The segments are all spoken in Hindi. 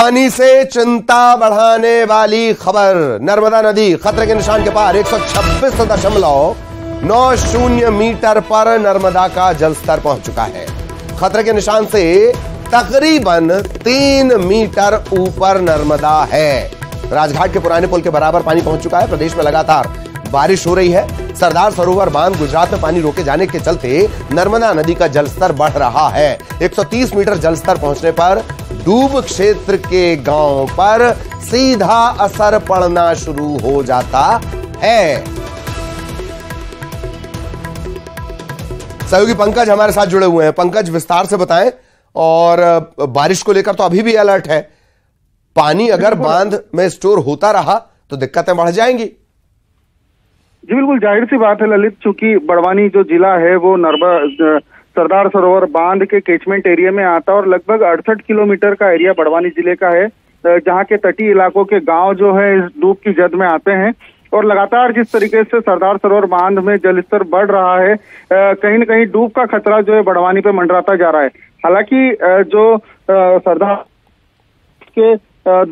पानी से चिंता बढ़ाने वाली खबर। नर्मदा नदी खतरे के निशान के पार 126.90 मीटर पर नर्मदा का जलस्तर पहुंच चुका है। खतरे के निशान से तकरीबन 3 मीटर ऊपर नर्मदा है। राजघाट के पुराने पुल के बराबर पानी पहुंच चुका है। प्रदेश में लगातार बारिश हो रही है। सरदार सरोवर बांध गुजरात में पानी रोके जाने के चलते नर्मदा नदी का जलस्तर बढ़ रहा है। 130 मीटर जलस्तर पहुंचने पर डूब क्षेत्र के गांव पर सीधा असर पड़ना शुरू हो जाता है। सहयोगी पंकज हमारे साथ जुड़े हुए हैं। पंकज, विस्तार से बताएं। और बारिश को लेकर तो अभी भी अलर्ट है। पानी अगर बांध में स्टोर होता रहा तो दिक्कतें बढ़ जाएंगी। जी बिल्कुल, जाहिर सी बात है ललित, चूंकि बड़वानी जो जिला है वो सरदार सरोवर बांध के कैचमेंट एरिया में आता है और लगभग 68 किलोमीटर का एरिया बड़वानी जिले का है, जहां के तटीय इलाकों के गांव जो है इस डूब की जद में आते हैं। और लगातार जिस तरीके से सरदार सरोवर बांध में जलस्तर बढ़ रहा है, कहीं न कहीं डूब का खतरा जो है बड़वानी पे मंडराता जा रहा है। हालांकि जो सरदार के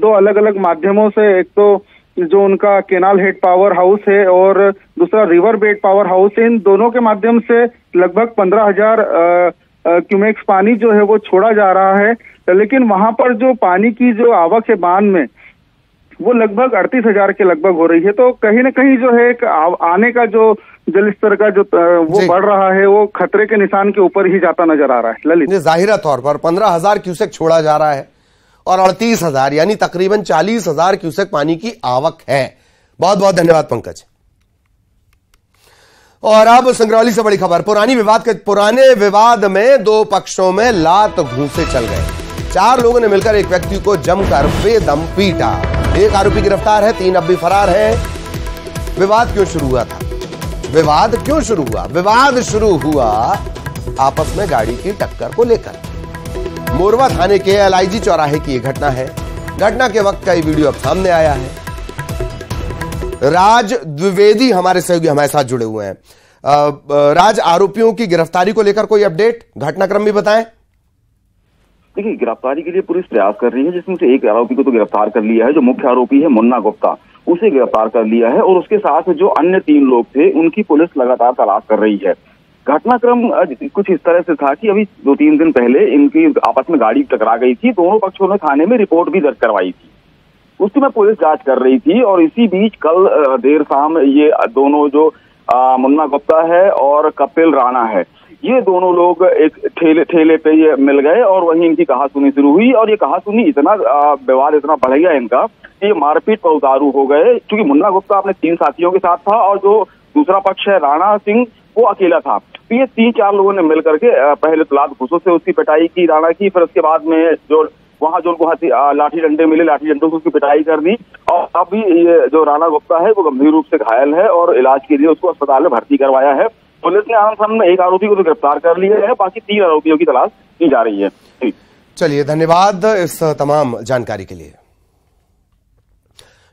2 अलग अलग माध्यमों से, एक तो जो उनका केनाल हेड पावर हाउस है और दूसरा रिवर बेड पावर हाउस है, इन दोनों के माध्यम से लगभग 15,000 क्यूमेक्स पानी जो है वो छोड़ा जा रहा है। लेकिन वहां पर जो पानी की जो आवक है बांध में, वो लगभग 38,000 के लगभग हो रही है। तो कहीं ना कहीं जो है आने का जो जलस्तर का जो वो बढ़ रहा है, वो खतरे के निशान के ऊपर ही जाता नजर आ रहा है ललित। जाहिर तौर पर 15,000 क्यूसेक छोड़ा जा रहा है और 38,000 यानी तकरीबन 40,000 क्यूसेक पानी की आवक है। बहुत बहुत धन्यवाद पंकज। और अब संग्रौली से बड़ी खबर। पुराने विवाद में 2 पक्षों में लात घूंसे चल गए। 4 लोगों ने मिलकर एक व्यक्ति को जमकर बेदम पीटा। एक आरोपी गिरफ्तार है, 3 अब भी फरार है। विवाद क्यों शुरू हुआ था? विवाद शुरू हुआ आपस में गाड़ी की टक्कर को लेकर। मोरवा थाने के LIG चौराहे की यह घटना है। घटना के वक्त का ये वीडियो अब सामने आया है। राज द्विवेदी हमारे सहयोगी हमारे साथ जुड़े हुए हैं। राज, आरोपियों की गिरफ्तारी को लेकर कोई अपडेट, घटनाक्रम भी बताएं। देखिए, गिरफ्तारी के लिए पुलिस प्रयास कर रही है, जिसमें से एक आरोपी को तो गिरफ्तार कर लिया है। जो मुख्य आरोपी है मुन्ना गुप्ता, उसे गिरफ्तार कर लिया है और उसके साथ जो अन्य 3 लोग थे उनकी पुलिस लगातार तलाश कर रही है। घटनाक्रम कुछ इस तरह से था कि अभी 2-3 दिन पहले इनकी आपस में गाड़ी टकरा गई थी। दोनों पक्षों ने थाने में रिपोर्ट भी दर्ज करवाई थी। उसकी में पुलिस जांच कर रही थी और इसी बीच कल देर शाम ये दोनों जो मुन्ना गुप्ता है और कपिल राणा है, ये दोनों लोग एक ठेले पे ये मिल गए और वहीं इनकी कहासुनी शुरू हुई। और ये कहासुनी इतना विवाद इतना बढ़ गया इनका कि ये मारपीट पर उतारू हो गए। क्योंकि मुन्ना गुप्ता अपने 3 साथियों के साथ था और जो दूसरा पक्ष है राणा सिंह, वो अकेला था। तो ये 3-4 लोगों ने मिल करके पहले तो लात घूंसों से उसकी पिटाई की राणा की, फिर उसके बाद में जो उनको लाठी डंडे मिले, लाठी डंडों से उसकी पिटाई कर दी। और अभी ये जो राणा गुप्ता है वो गंभीर रूप से घायल है और इलाज के लिए उसको अस्पताल में भर्ती करवाया है। पुलिस ने आमने-सामने एक आरोपी को तो गिरफ्तार कर लिया है, बाकी 3 आरोपियों की तलाश की जा रही है। चलिए, धन्यवाद इस तमाम जानकारी के लिए।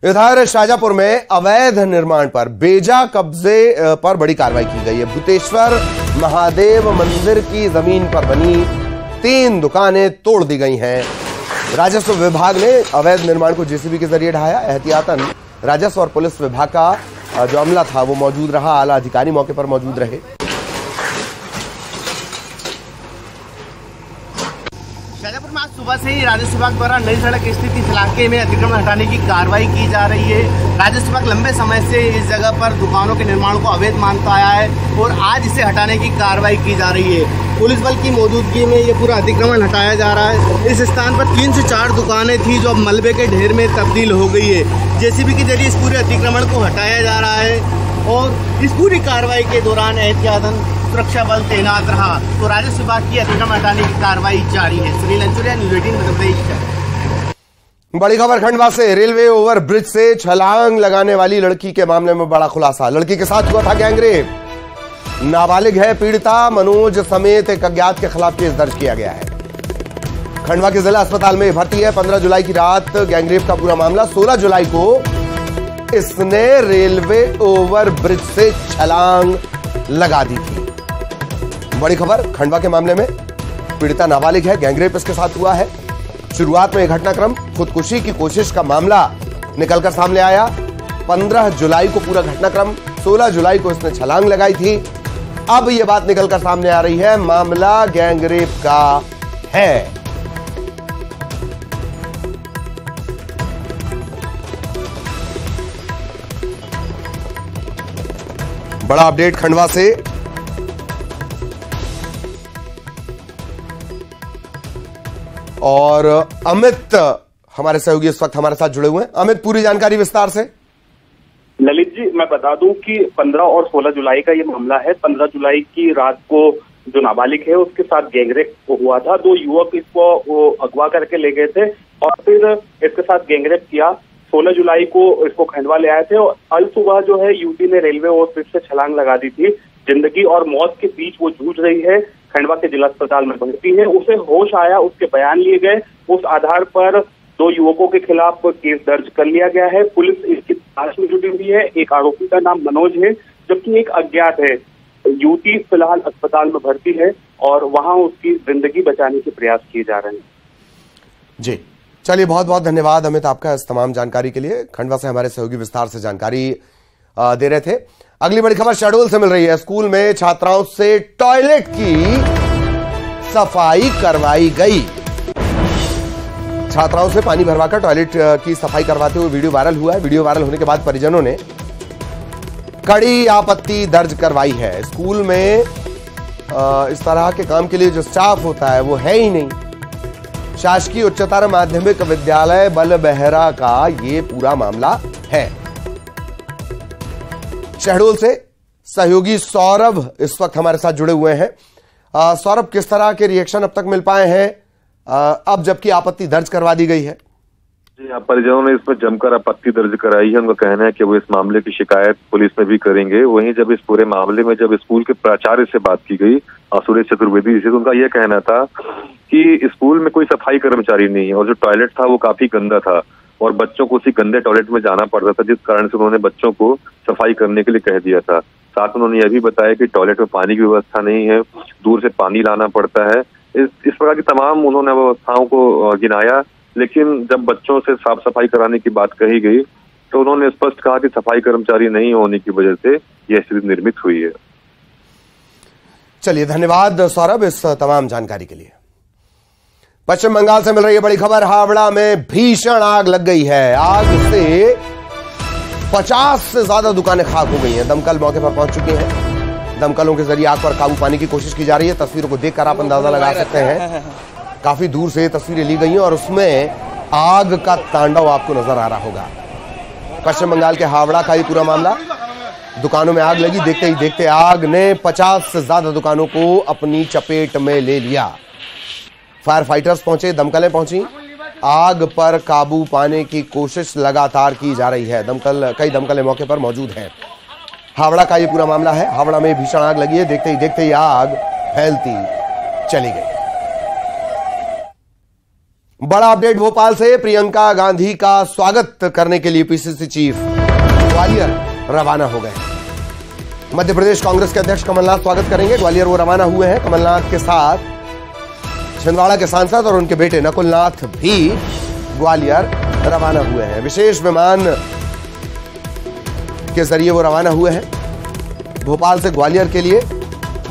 इधर शाजापुर में अवैध निर्माण पर बेजा कब्जे पर बड़ी कार्रवाई की गई है। भूतेश्वर महादेव मंदिर की जमीन पर बनी 3 दुकानें तोड़ दी गई हैं। राजस्व विभाग ने अवैध निर्माण को JCB के जरिए ढाया। एहतियातन राजस्व और पुलिस विभाग का जो अमला था वो मौजूद रहा। आला अधिकारी मौके पर मौजूद रहे। शाजापुर में आज सुबह से ही राजस्व विभाग द्वारा नई सड़क स्थित इस इलाके में अतिक्रमण हटाने की कार्रवाई की जा रही है। राजस्व विभाग लंबे समय से इस जगह पर दुकानों के निर्माण को अवैध मानता आया है और आज इसे हटाने की कार्रवाई की जा रही है। पुलिस बल की मौजूदगी में ये पूरा अतिक्रमण हटाया जा रहा है। इस स्थान पर 3 से 4 दुकानें थी जो अब मलबे के ढेर में तब्दील हो गई है। JCB के जरिए इस पूरे अतिक्रमण को हटाया जा रहा है और इस पूरी कार्रवाई के दौरान एहतियातन सुरक्षा बल तैनात रहा। तो राजस्व विभाग की अतिक्रमण हटाने की कार्रवाई जारी है। सुनील अंचुरिया, न्यूज़ 18 मध्य प्रदेश। बड़ी खबर खंडवा से। रेलवे ओवर ब्रिज से छलांग लगाने वाली लड़की के मामले में बड़ा खुलासा। लड़की के साथ हुआ था गैंगरेप। नाबालिग है पीड़िता। मनोज समेत एक अज्ञात के खिलाफ केस दर्ज किया गया है। खंडवा के जिला अस्पताल में भर्ती है। 15 जुलाई की रात गैंगरेप का पूरा मामला। 16 जुलाई को इसने रेलवे ओवर ब्रिज से छलांग लगा दी थी। बड़ी खबर खंडवा के मामले में। पीड़िता नाबालिग है, गैंगरेप इसके साथ हुआ है। शुरुआत में यह घटनाक्रम खुदकुशी की कोशिश का मामला निकलकर सामने आया। 15 जुलाई को पूरा घटनाक्रम, 16 जुलाई को इसने छलांग लगाई थी। अब यह बात निकलकर सामने आ रही है, मामला गैंगरेप का है। बड़ा अपडेट खंडवा से। और अमित हमारे सहयोगी इस वक्त हमारे साथ जुड़े हुए हैं। अमित, पूरी जानकारी विस्तार से। ललित जी, मैं बता दूं कि 15 और 16 जुलाई का ये मामला है। 15 जुलाई की रात को जो नाबालिग है उसके साथ गैंगरेप हुआ था। 2 युवक इसको अगवा करके ले गए थे और फिर इसके साथ गैंगरेप किया। 16 जुलाई को इसको खंडवा ले आए थे और कल सुबह जो है युवती ने रेलवे ओवरब्रिज से छलांग लगा दी थी। जिंदगी और मौत के बीच वो जूझ रही है। खंडवा के जिला अस्पताल में भर्ती है। उसे होश आया, उसके बयान लिए गए। उस आधार पर 2 युवकों के खिलाफ केस दर्ज कर लिया गया है। पुलिस इसकी तलाश में जुटी हुई है। एक आरोपी का नाम मनोज है जबकि एक अज्ञात है। युवती फिलहाल अस्पताल में भर्ती है और वहां उसकी जिंदगी बचाने के प्रयास किए जा रहे हैं। जी चलिए, बहुत बहुत धन्यवाद अमित आपका इस तमाम जानकारी के लिए। खंडवा से हमारे सहयोगी विस्तार से जानकारी दे रहे थे। अगली बड़ी खबर शहडोल से मिल रही है। स्कूल में छात्राओं से टॉयलेट की सफाई करवाई गई। छात्राओं से पानी भरवाकर टॉयलेट की सफाई करवाते हुए वीडियो वायरल हुआ है। वीडियो वायरल होने के बाद परिजनों ने कड़ी आपत्ति दर्ज करवाई है। स्कूल में इस तरह के काम के लिए जो स्टाफ होता है वो है ही नहीं। शासकीय उच्चतर माध्यमिक विद्यालय बलबहरा का ये पूरा मामला है। शहडोल से सहयोगी सौरभ इस वक्त हमारे साथ जुड़े हुए हैं। सौरभ, किस तरह के रिएक्शन अब तक मिल पाए हैं अब जबकि आपत्ति दर्ज करवा दी गई है? जी हाँ, परिजनों ने इसमें जमकर आपत्ति दर्ज कराई है। उनका कहना है कि वो इस मामले की शिकायत पुलिस में भी करेंगे। वहीं जब इस पूरे मामले में जब स्कूल के प्राचार्य से बात की गई, सुरेश चतुर्वेदी से, तो उनका यह कहना था कि स्कूल में कोई सफाई कर्मचारी नहीं है और जो टॉयलेट था वो काफी गंदा था और बच्चों को उसी गंदे टॉयलेट में जाना पड़ता था, जिस कारण से उन्होंने बच्चों को सफाई करने के लिए कह दिया था। साथ में उन्होंने यह भी बताया कि टॉयलेट में पानी की व्यवस्था नहीं है, दूर से पानी लाना पड़ता है। इस प्रकार की तमाम उन्होंने व्यवस्थाओं को गिनाया। लेकिन जब बच्चों से साफ सफाई कराने की बात कही गई तो उन्होंने स्पष्ट कहा कि सफाई कर्मचारी नहीं होने की वजह से यह स्थिति निर्मित हुई है। चलिए, धन्यवाद सौरभ इस तमाम जानकारी के लिए। पश्चिम बंगाल से मिल रही है बड़ी खबर। हावड़ा में भीषण आग लग गई है। आग से 50 से ज्यादा दुकानें खाक हो गई हैं। दमकल मौके पर पहुंच चुकी हैं। दमकलों के जरिए आग पर काबू पाने की कोशिश की जा रही है। तस्वीरों को देखकर आप अंदाजा लगा सकते हैं, काफी दूर से तस्वीरें ली गई हैं और उसमें आग का तांडव आपको नजर आ रहा होगा। पश्चिम बंगाल के हावड़ा का ये पूरा मामला। दुकानों में आग लगी, देखते ही देखते आग ने 50 से ज्यादा दुकानों को अपनी चपेट में ले लिया। फायर फाइटर्स पहुंचे, दमकलें पहुंची। आग पर काबू पाने की कोशिश लगातार की जा रही है। कई दमकलें मौके पर मौजूद हैं। हावड़ा का ये पूरा मामला है। हावड़ा में भीषण आग लगी है। देखते ही देखते ही आग फैलती चली गई। बड़ा अपडेट भोपाल से। प्रियंका गांधी का स्वागत करने के लिए पीसीसी चीफ ग्वालियर रवाना हो गए। मध्य प्रदेश कांग्रेस के अध्यक्ष कमलनाथ स्वागत करेंगे। ग्वालियर वो रवाना हुए हैं। कमलनाथ के साथ छिंदवाड़ा के सांसद और उनके बेटे नकुलनाथ भी ग्वालियर रवाना हुए हैं। विशेष विमान के जरिए वो रवाना हुए हैं भोपाल से ग्वालियर के लिए।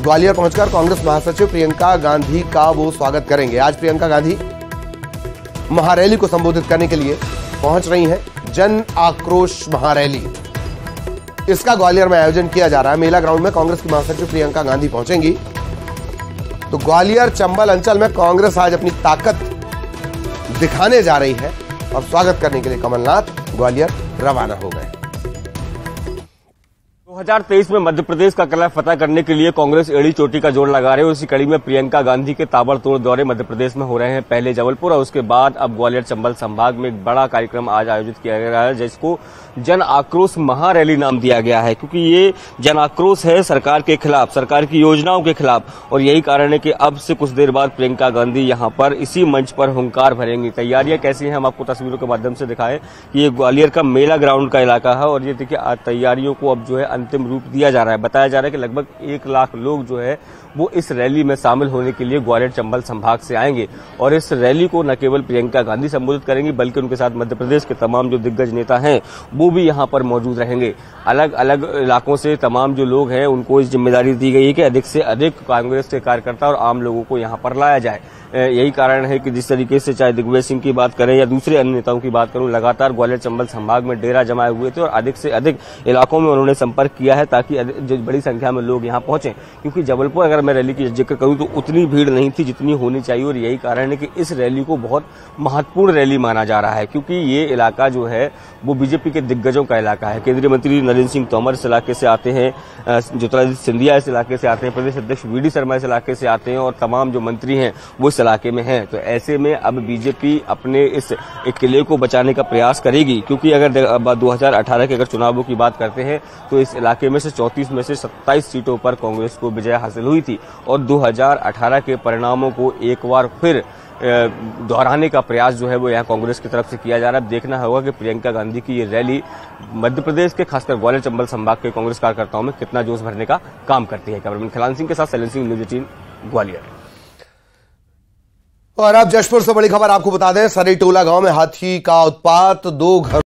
ग्वालियर पहुंचकर कांग्रेस महासचिव प्रियंका गांधी का वो स्वागत करेंगे। आज प्रियंका गांधी महारैली को संबोधित करने के लिए पहुंच रही हैं। जन आक्रोश महारैली, इसका ग्वालियर में आयोजन किया जा रहा है। मेला ग्राउंड में कांग्रेस की महासचिव प्रियंका गांधी पहुंचेंगी। तो ग्वालियर चंबल अंचल में कांग्रेस आज अपनी ताकत दिखाने जा रही है और स्वागत करने के लिए कमलनाथ ग्वालियर रवाना हो गए। 2023 में मध्य प्रदेश का किला फतह करने के लिए कांग्रेस एड़ी चोटी का जोर लगा रही है। उसी कड़ी में प्रियंका गांधी के ताबड़तोड़ दौरे मध्य प्रदेश में हो रहे हैं। पहले जबलपुर और उसके बाद अब ग्वालियर चंबल संभाग में एक बड़ा कार्यक्रम आज आयोजित किया गया है, जिसको जन आक्रोश महारैली नाम दिया गया है, क्योंकि ये जन आक्रोश है सरकार के खिलाफ, सरकार की योजनाओं के खिलाफ। और यही कारण है कि अब से कुछ देर बाद प्रियंका गांधी यहां पर इसी मंच पर हुंकार भरेंगी। तैयारियां कैसी हैं हम आपको तस्वीरों के माध्यम से दिखाएं। ये ग्वालियर का मेला ग्राउंड का इलाका है और ये देखिए तैयारियों को अब जो है अंतिम रूप दिया जा रहा है। बताया जा रहा है कि लगभग 1 लाख लोग जो है वो इस रैली में शामिल होने के लिए ग्वालियर चंबल संभाग से आएंगे और इस रैली को न केवल प्रियंका गांधी संबोधित करेंगी बल्कि उनके साथ मध्य प्रदेश के तमाम जो दिग्गज नेता हैं वो भी यहां पर मौजूद रहेंगे। अलग अलग इलाकों से तमाम जो लोग हैं उनको इस जिम्मेदारी दी गई है कि अधिक से अधिक कांग्रेस के कार्यकर्ता और आम लोगों को यहां पर लाया जाए। यही कारण है कि जिस तरीके से चाहे दिग्विजय सिंह की बात करें या दूसरे अन्य नेताओं की बात करूं, लगातार ग्वालियर चंबल संभाग में डेरा जमाए हुए थे और अधिक से अधिक इलाकों में उन्होंने संपर्क किया है ताकि बड़ी संख्या में लोग यहां पहुंचे। क्योंकि जबलपुर अगर मैं रैली की जिक्र करूं तो उतनी भीड़ नहीं थी जितनी होनी चाहिए और यही कारण है कि इस रैली को बहुत महत्वपूर्ण रैली माना जा रहा है क्योंकि ये इलाका जो है वो बीजेपी के दिग्गजों का इलाका है। केंद्रीय मंत्री नरेंद्र सिंह तोमर इस इलाके से आते हैं, ज्योतिरादित्य सिंधिया इस इलाके से आते हैं, प्रदेश अध्यक्ष वी डी शर्मा इस इलाके से आते हैं और तमाम जो मंत्री हैं वो इस इलाके में हैं। तो ऐसे में अब बीजेपी अपने इस किले को बचाने का प्रयास करेगी क्योंकि अगर 2018 के अगर चुनावों की बात करते हैं तो इस इलाके में से 34 में से 27 सीटों पर कांग्रेस को विजय हासिल हुई थी और 2018 के परिणामों को एक बार फिर दोहराने का प्रयास जो है वो यहाँ कांग्रेस की तरफ से किया जा रहा है। देखना होगा कि प्रियंका गांधी की ये रैली मध्य प्रदेश के खासकर ग्वालियर चंबल संभाग के कांग्रेस कार्यकर्ताओं में कितना जोश भरने का काम करती है। कैमरामैन खिलान सिंह के साथ शैलेंद्र सिंह, न्यूज़ 18 ग्वालियर। और अब जशपुर से बड़ी खबर आपको बता दें, सरीटोला गांव में हाथी का उत्पात, 2 घर